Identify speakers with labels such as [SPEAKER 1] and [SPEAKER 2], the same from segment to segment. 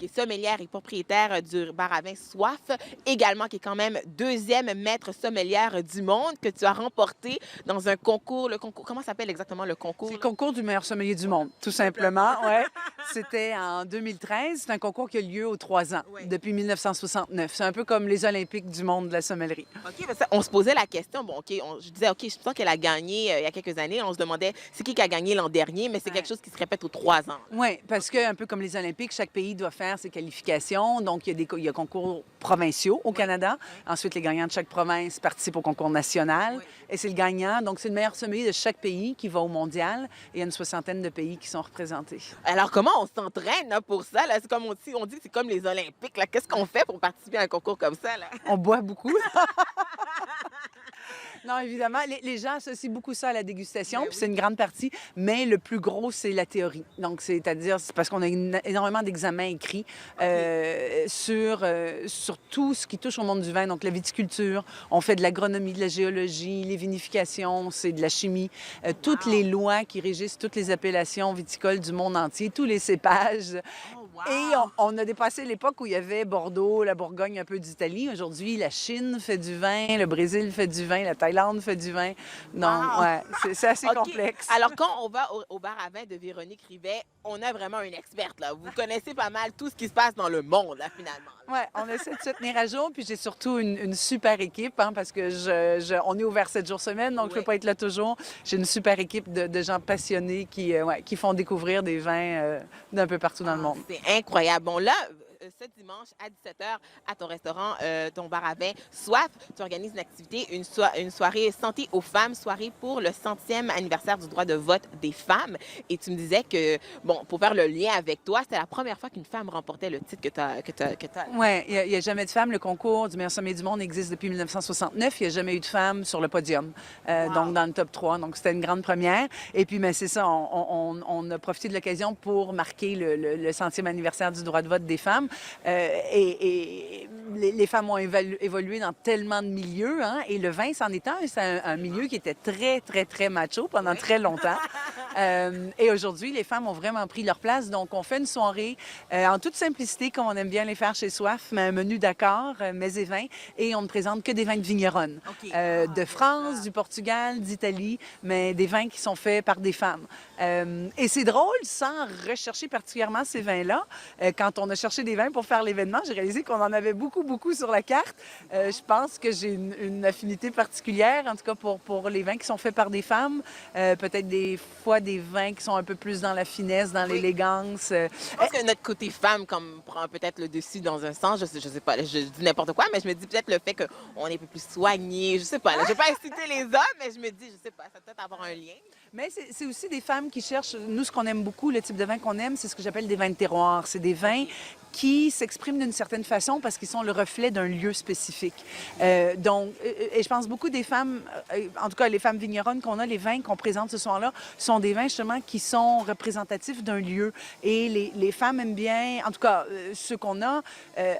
[SPEAKER 1] qui est sommelière et propriétaire du bar à vin Soif, également qui est quand même deuxième maître sommelière du monde, que tu as remporté dans un concours. Le concours, comment s'appelle exactement le
[SPEAKER 2] C'est
[SPEAKER 1] concours?
[SPEAKER 2] le
[SPEAKER 1] Là?
[SPEAKER 2] concours du meilleur sommelier du monde, tout simplement. Ouais. C'était en 2013. C'est un concours qui a lieu aux 3 ans,
[SPEAKER 1] Ouais.
[SPEAKER 2] depuis 1969. C'est un peu comme les Olympiques du monde de la sommellerie.
[SPEAKER 1] OK, mais ça, on se posait la question, bon, OK, je disais, OK, je sens qu'elle a gagné il y a quelques années. On se demandait, c'est qui a gagné l'an dernier, mais c'est
[SPEAKER 2] Ouais.
[SPEAKER 1] quelque chose qui se répète aux 3 ans.
[SPEAKER 2] Oui, parce que un peu comme les Olympiques, chaque pays doit faire ses qualifications. Donc, il y a concours provinciaux au Canada. Ensuite, les gagnants de chaque province participent au concours national.
[SPEAKER 1] Oui.
[SPEAKER 2] Et c'est le gagnant. Donc, c'est le meilleur sommelier de chaque pays qui va au mondial. Et il y a une soixantaine de pays qui sont représentés.
[SPEAKER 1] Alors, comment on s'entraîne là, pour ça? Là? C'est comme on dit que c'est comme les Olympiques. Là. Qu'est-ce qu'on fait pour participer à un concours comme ça? Là?
[SPEAKER 2] On boit beaucoup. Non, évidemment, les gens associent beaucoup ça à la dégustation,
[SPEAKER 1] Ben
[SPEAKER 2] puis c'est une grande partie, mais le plus gros, c'est la théorie. Donc, c'est-à-dire, c'est parce qu'on a énormément d'examens écrits sur tout ce qui touche au monde du vin, donc la viticulture, on fait de l'agronomie, de la géologie, les vinifications, c'est de la chimie, toutes les lois qui régissent toutes les appellations viticoles du monde entier, tous les cépages.
[SPEAKER 1] Oh,
[SPEAKER 2] Et
[SPEAKER 1] wow!
[SPEAKER 2] on a dépassé l'époque où il y avait Bordeaux, la Bourgogne, un peu d'Italie. Aujourd'hui, la Chine fait du vin, le Brésil fait du vin, la Thaïlande fait du vin. Donc,
[SPEAKER 1] Wow!
[SPEAKER 2] ouais, c'est assez
[SPEAKER 1] OK.
[SPEAKER 2] complexe.
[SPEAKER 1] Alors, quand on va au bar à vin de Véronique Rivet, on a vraiment une experte. Là. Vous connaissez pas mal tout ce qui se passe dans le monde, là, finalement.
[SPEAKER 2] Ouais, on essaie de se tenir à jour, puis j'ai surtout une super équipe, hein, parce que on est ouvert 7 jours semaine, donc je
[SPEAKER 1] Oui.
[SPEAKER 2] peux pas être là toujours. J'ai une super équipe de gens passionnés qui font découvrir des vins d'un peu partout dans le monde.
[SPEAKER 1] C'est incroyable. Bon, là, ce dimanche à 17h, à ton restaurant, ton bar à vin Soif, tu organises une activité, une soirée santé aux femmes, soirée pour le 100e anniversaire du droit de vote des femmes. Et tu me disais que, bon, pour faire le lien avec toi, c'était la première fois qu'une femme remportait le titre que tu as.
[SPEAKER 2] Oui, il n'y a jamais de femme. Le concours du meilleur sommet du monde existe depuis 1969. Il n'y a jamais eu de femme sur le podium,
[SPEAKER 1] Wow.
[SPEAKER 2] donc dans le top 3. Donc, c'était une grande première. Et puis, mais c'est ça, on a profité de l'occasion pour marquer le 100e anniversaire du droit de vote des femmes. Et les femmes ont évolué dans tellement de milieux, hein, et le vin, c'en est un. C'est un milieu qui était très, très, très macho pendant très longtemps. Et aujourd'hui, les femmes ont vraiment pris leur place. Donc, on fait une soirée en toute simplicité, comme on aime bien les faire chez Soif, mais un menu d'accord, mets et vins, et on ne présente que des vins de vigneronnes.
[SPEAKER 1] OK.
[SPEAKER 2] De France, du Portugal, d'Italie, mais des vins qui sont faits par des femmes. Et c'est drôle, sans rechercher particulièrement ces vins-là. Quand on a cherché des vins pour faire l'événement, j'ai réalisé qu'on en avait beaucoup, beaucoup sur la carte. Je pense que j'ai une affinité particulière, en tout cas pour les vins qui sont faits par des femmes. Peut-être des fois des vins qui sont un peu plus dans la finesse, dans
[SPEAKER 1] Oui.
[SPEAKER 2] l'élégance.
[SPEAKER 1] Je pense que notre côté femme comme prend peut-être le dessus dans un sens. Je sais pas, je dis n'importe quoi, mais je me dis peut-être le fait qu'on est un peu plus soigné. Je sais pas. Là, je vais pas inciter les hommes, mais je me dis, je sais pas, ça peut peut-être avoir un lien.
[SPEAKER 2] Mais c'est aussi des femmes qui cherchent, nous, ce qu'on aime beaucoup, le type de vin qu'on aime, c'est ce que j'appelle des vins de terroir. C'est des vins qui s'expriment d'une certaine façon parce qu'ils sont le reflet d'un lieu spécifique. Et je pense beaucoup des femmes, en tout cas les femmes vigneronnes qu'on a, les vins qu'on présente ce soir-là, sont des vins justement qui sont représentatifs d'un lieu. Et les femmes aiment bien, en tout cas ceux qu'on a,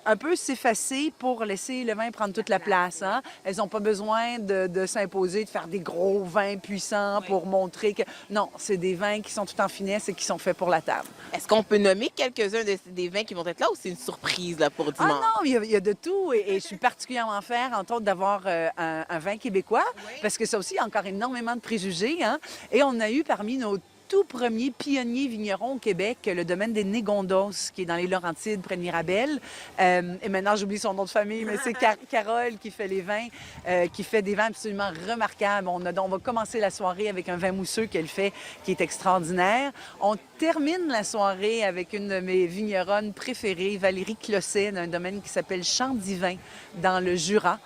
[SPEAKER 2] un peu s'effacer pour laisser le vin prendre toute la place. Hein? Elles n'ont pas besoin de s'imposer, de faire des gros vins puissants pour montrer que... Non, c'est des vins qui sont tout en finesse et qui sont faits pour la table.
[SPEAKER 1] Est-ce qu'on peut nommer quelques-uns des vins qui vont être là ou c'est une surprise là, pour
[SPEAKER 2] Ah
[SPEAKER 1] dimanche?
[SPEAKER 2] non, il y a de tout et je suis particulièrement fière, entre autres, d'avoir un vin québécois parce que ça aussi, il y a encore énormément de préjugés. Hein? Et on a eu parmi nos tout premiers pionniers vignerons au Québec, le domaine des Négondos, qui est dans les Laurentides, près de Mirabel. Et maintenant, j'oublie son nom de famille, mais c'est Carole qui fait les vins, qui fait des vins absolument remarquables. On va commencer la soirée avec un vin mousseux qu'elle fait, qui est extraordinaire. On termine la soirée avec une de mes vigneronnes préférées, Valérie Closset, d'un domaine qui s'appelle Champ Divin, dans le Jura.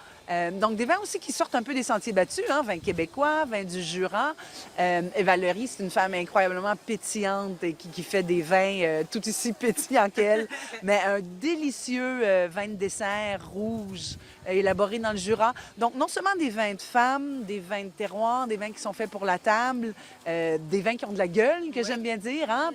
[SPEAKER 2] Donc, des vins aussi qui sortent un peu des sentiers battus, hein, vins québécois, vins du Jura. Et Valérie, c'est une femme incroyablement pétillante et qui fait des vins tout aussi pétillants qu'elle, mais un délicieux vin de dessert rouge élaboré dans le Jura. Donc, non seulement des vins de femmes, des vins de terroir, des vins qui sont faits pour la table, des vins qui ont de la gueule, que j'aime bien dire, hein,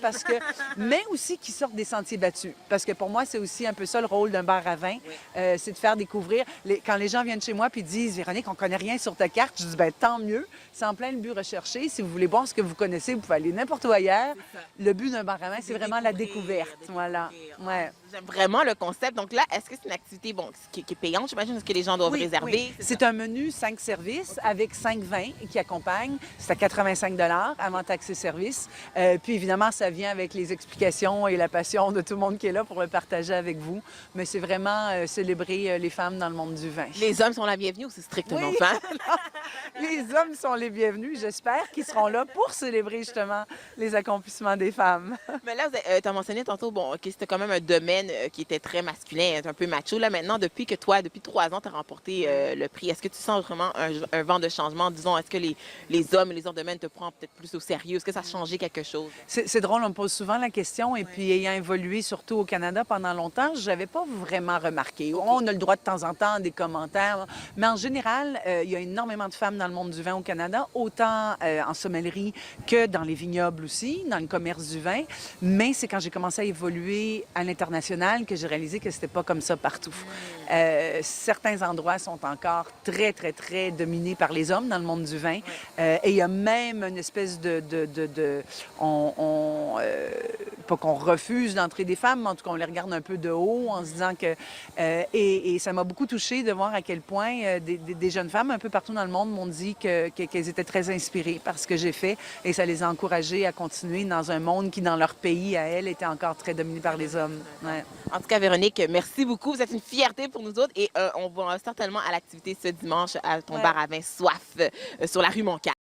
[SPEAKER 2] mais aussi qui sortent des sentiers battus. Parce que pour moi, c'est aussi un peu ça le rôle d'un bar à vin, c'est de faire découvrir. Quand les gens viennent chez moi puis disent, Véronique, on connaît rien sur ta carte, je dis, ben tant mieux, c'est en plein le but recherché. Si vous voulez boire ce que vous connaissez, vous pouvez aller n'importe où ailleurs. Le but d'un bar à vin, c'est vraiment la découverte. Voilà. Ouais.
[SPEAKER 1] J'aime vraiment le concept. Donc là, est-ce que c'est une activité bon, qui est payante, j'imagine? Est-ce que les gens doivent
[SPEAKER 2] Oui,
[SPEAKER 1] réserver?
[SPEAKER 2] oui. C'est un menu 5 services avec 5 vins qui accompagnent. C'est à 85 avant taxes et services. Puis évidemment, ça vient avec les explications et la passion de tout le monde qui est là pour le partager avec vous. Mais c'est vraiment célébrer les femmes dans le monde du vin.
[SPEAKER 1] Les hommes sont la bienvenue ou c'est strictement
[SPEAKER 2] Oui.
[SPEAKER 1] femmes?
[SPEAKER 2] Les hommes sont les bienvenus. J'espère qu'ils seront là pour célébrer justement les accomplissements des femmes.
[SPEAKER 1] Mais là, tu as mentionné tantôt, bon, que c'était quand même un domaine qui était très masculin, un peu macho. Là, maintenant, depuis 3 ans, tu as remporté le prix, est-ce que tu sens vraiment un vent de changement? Disons, est-ce que les hommes et les autres domaines te prennent peut-être plus au sérieux? Est-ce que ça a changé quelque chose?
[SPEAKER 2] C'est drôle, on me pose souvent la question. Et puis, ayant évolué surtout au Canada pendant longtemps, je n'avais pas vraiment remarqué. On a le droit de temps en temps des commentaires. Mais en général, il y a énormément de femmes dans le monde du vin au Canada, autant en sommellerie que dans les vignobles aussi, dans le commerce du vin. Mais c'est quand j'ai commencé à évoluer à l'international que j'ai réalisé que c'était pas comme ça partout. Certains endroits sont encore très, très, très dominés par les hommes dans le monde du vin. Et il y a même une espèce pas qu'on refuse d'entrer des femmes, mais en tout cas, on les regarde un peu de haut en se disant que... et ça m'a beaucoup touchée de voir à quel point des jeunes femmes un peu partout dans le monde m'ont dit qu'elles étaient très inspirées par ce que j'ai fait et ça les a encouragées à continuer dans un monde qui, dans leur pays, à elles, était encore très dominé par les hommes. Ouais.
[SPEAKER 1] En tout cas, Véronique, merci beaucoup. Vous êtes une fierté pour nous autres et on va certainement à l'activité ce dimanche à ton bar à vin Soif sur la rue Montcalm.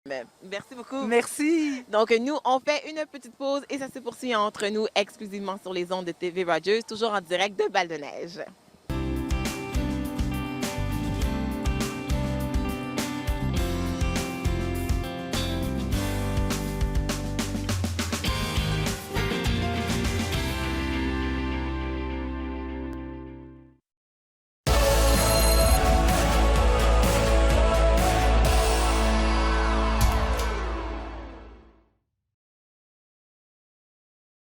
[SPEAKER 1] Merci beaucoup.
[SPEAKER 2] Merci.
[SPEAKER 1] Donc, nous, on fait une petite pause et ça se poursuit entre nous exclusivement sur les ondes de TV Rogers, toujours en direct de Val-de-Neige.